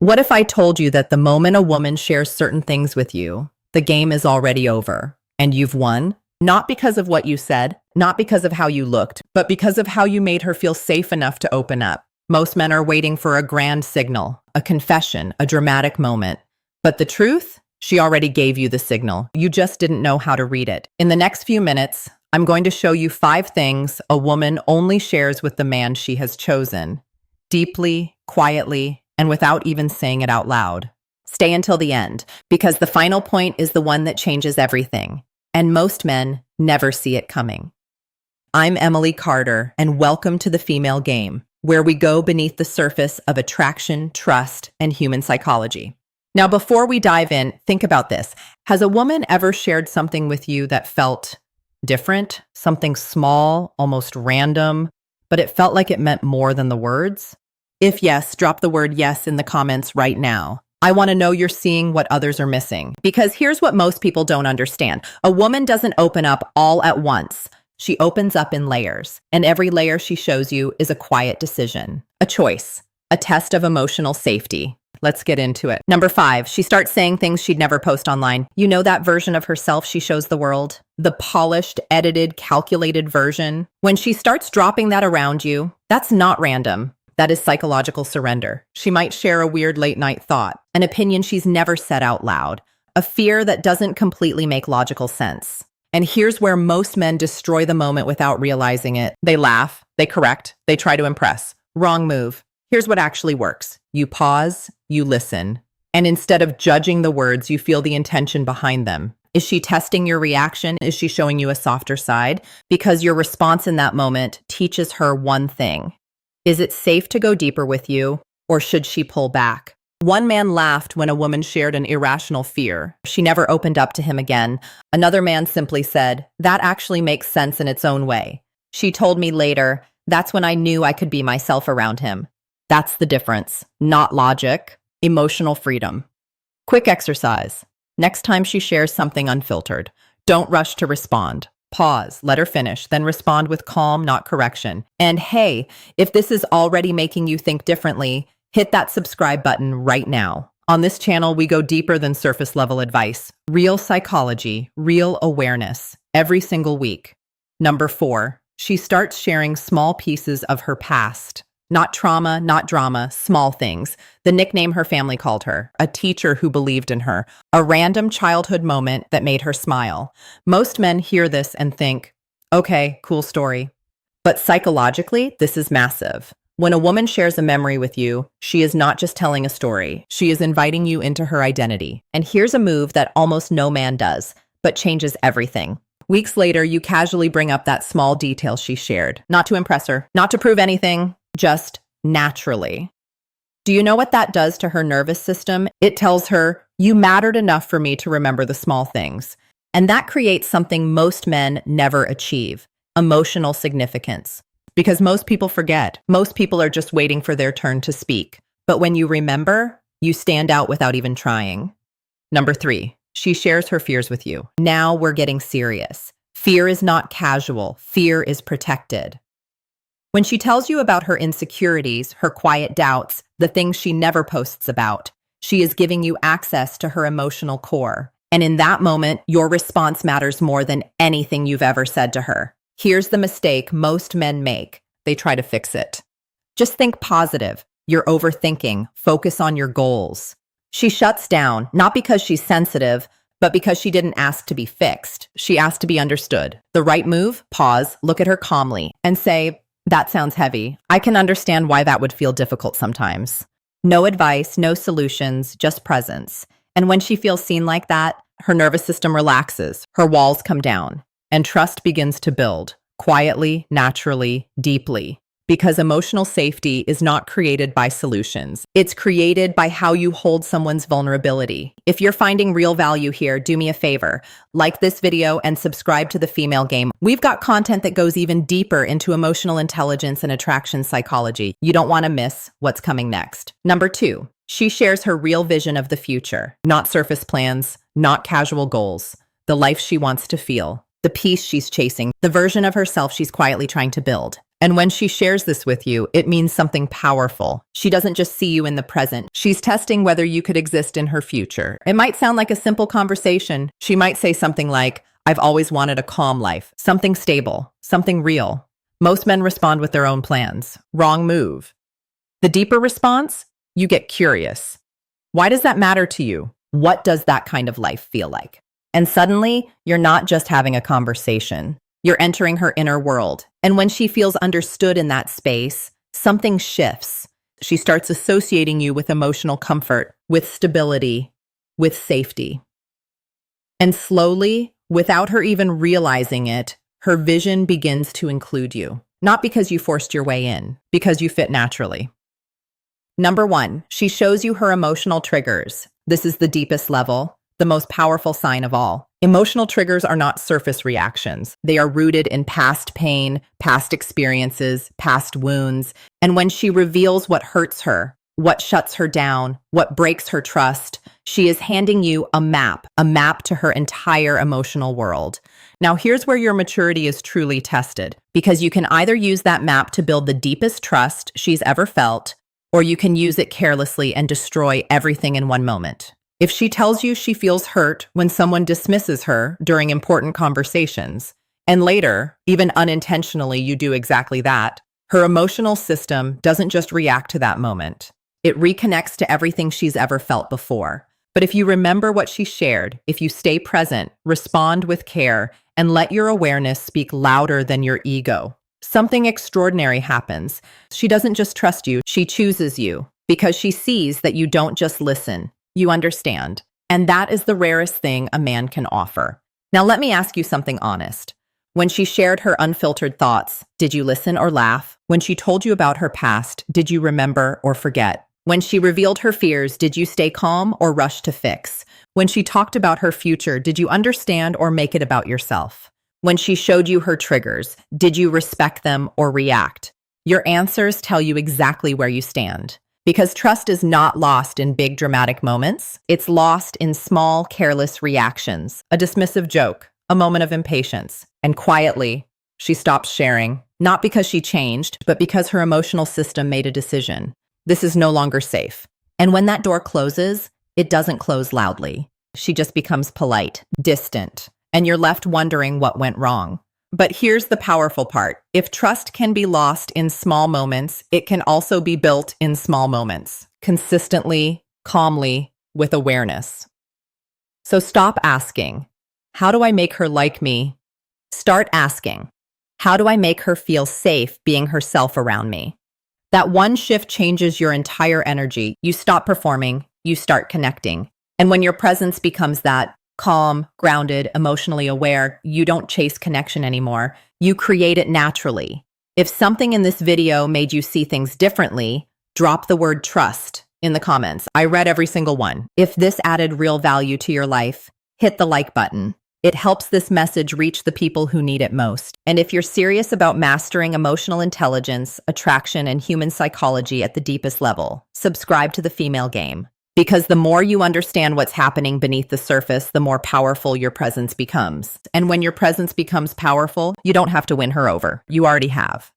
What if I told you that the moment a woman shares certain things with you, the game is already over and you've won? Not because of what you said, not because of how you looked, but because of how you made her feel safe enough to open up. Most men are waiting for a grand signal, a confession, a dramatic moment. But the truth? She already gave you the signal. You just didn't know how to read it. In the next few minutes, I'm going to show you 5 things a woman only shares with the man she has chosen. Deeply, quietly, and without even saying it out loud. Stay until the end, because the final point is the one that changes everything. And most men never see it coming. I'm Emily Carter, and welcome to the Female Game, where we go beneath the surface of attraction, trust, and human psychology. Now, before we dive in, think about this. Has a woman ever shared something with you that felt different? Something small, almost random, but it felt like it meant more than the words? If yes, drop the word yes in the comments right now. I want to know you're seeing what others are missing. Because here's what most people don't understand. A woman doesn't open up all at once. She opens up in layers. And every layer she shows you is a quiet decision, a choice, a test of emotional safety. Let's get into it. Number 5, she starts saying things she'd never post online. You know that version of herself she shows the world? The polished, edited, calculated version? When she starts dropping that around you, that's not random. That is psychological surrender. She might share a weird late-night thought, an opinion she's never said out loud, a fear that doesn't completely make logical sense. And here's where most men destroy the moment without realizing it. They laugh, they correct, they try to impress. Wrong move. Here's what actually works. You pause, you listen, and instead of judging the words, you feel the intention behind them. Is she testing your reaction? Is she showing you a softer side? Because your response in that moment teaches her one thing. Is it safe to go deeper with you, or should she pull back? One man laughed when a woman shared an irrational fear. She never opened up to him again. Another man simply said, "That actually makes sense in its own way." She told me later, "That's when I knew I could be myself around him." That's the difference. Not logic, emotional freedom. Quick exercise. Next time she shares something unfiltered, don't rush to respond. Pause, let her finish, then respond with calm, not correction. And hey, if this is already making you think differently, hit that subscribe button right now. On this channel, we go deeper than surface level advice. Real psychology, real awareness, every single week. Number 4, she starts sharing small pieces of her past. Not trauma, not drama, small things. The nickname her family called her, a teacher who believed in her, a random childhood moment that made her smile. Most men hear this and think, okay, cool story. But psychologically, this is massive. When a woman shares a memory with you, she is not just telling a story. She is inviting you into her identity. And here's a move that almost no man does, but changes everything. Weeks later, you casually bring up that small detail she shared. Not to impress her, not to prove anything, just naturally. Do you know what that does to her nervous system? It tells her, you mattered enough for me to remember the small things. And that creates something most men never achieve, emotional significance. Because most people forget. Most people are just waiting for their turn to speak. But when you remember, you stand out without even trying. Number 3, she shares her fears with you. Now we're getting serious. Fear is not casual. Fear is protected. When she tells you about her insecurities, her quiet doubts, the things she never posts about, she is giving you access to her emotional core. And in that moment, your response matters more than anything you've ever said to her. Here's the mistake most men make. They try to fix it. Just think positive. You're overthinking. Focus on your goals. She shuts down, not because she's sensitive, but because she didn't ask to be fixed. She asked to be understood. The right move? Pause, look at her calmly, and say, that sounds heavy. I can understand why that would feel difficult sometimes. No advice, no solutions, just presence. And when she feels seen like that, her nervous system relaxes, her walls come down, and trust begins to build, quietly, naturally, deeply. Because emotional safety is not created by solutions. It's created by how you hold someone's vulnerability. If you're finding real value here, do me a favor. Like this video and subscribe to The Female Game. We've got content that goes even deeper into emotional intelligence and attraction psychology. You don't want to miss what's coming next. Number 2, she shares her real vision of the future. Not surface plans, not casual goals. The life she wants to feel. The peace she's chasing. The version of herself she's quietly trying to build. And when she shares this with you, it means something powerful. She doesn't just see you in the present. She's testing whether you could exist in her future. It might sound like a simple conversation. She might say something like, I've always wanted a calm life, something stable, something real. Most men respond with their own plans. Wrong move. The deeper response, you get curious. Why does that matter to you? What does that kind of life feel like? And suddenly, you're not just having a conversation. You're entering her inner world. And when she feels understood in that space, something shifts. She starts associating you with emotional comfort, with stability, with safety. And slowly, without her even realizing it, her vision begins to include you. Not because you forced your way in, because you fit naturally. Number 1, she shows you her emotional triggers. This is the deepest level, the most powerful sign of all. Emotional triggers are not surface reactions. They are rooted in past pain, past experiences, past wounds. And when she reveals what hurts her, what shuts her down, what breaks her trust, she is handing you a map to her entire emotional world. Now, here's where your maturity is truly tested, because you can either use that map to build the deepest trust she's ever felt, or you can use it carelessly and destroy everything in one moment. If she tells you she feels hurt when someone dismisses her during important conversations, and later, even unintentionally, you do exactly that, her emotional system doesn't just react to that moment. It reconnects to everything she's ever felt before. But if you remember what she shared, if you stay present, respond with care, and let your awareness speak louder than your ego, something extraordinary happens. She doesn't just trust you, she chooses you, because she sees that you don't just listen. You understand. And that is the rarest thing a man can offer. Now, let me ask you something honest. When she shared her unfiltered thoughts, did you listen or laugh? When she told you about her past, did you remember or forget? When she revealed her fears, did you stay calm or rush to fix? When she talked about her future, did you understand or make it about yourself? When she showed you her triggers, did you respect them or react? Your answers tell you exactly where you stand. Because trust is not lost in big dramatic moments. It's lost in small, careless reactions, a dismissive joke, a moment of impatience. And quietly, she stops sharing, not because she changed, but because her emotional system made a decision. This is no longer safe. And when that door closes, it doesn't close loudly. She just becomes polite, distant, and you're left wondering what went wrong. But here's the powerful part. If trust can be lost in small moments, it can also be built in small moments, consistently, calmly, with awareness. So stop asking, how do I make her like me? Start asking, how do I make her feel safe being herself around me? That one shift changes your entire energy. You stop performing, you start connecting. And when your presence becomes that calm, grounded, emotionally aware, you don't chase connection anymore. You create it naturally. If something in this video made you see things differently, drop the word trust in the comments. I read every single one. If this added real value to your life, hit the like button. It helps this message reach the people who need it most. And if you're serious about mastering emotional intelligence, attraction, and human psychology at the deepest level, subscribe to The Female Game. Because the more you understand what's happening beneath the surface, the more powerful your presence becomes. And when your presence becomes powerful, you don't have to win her over. You already have.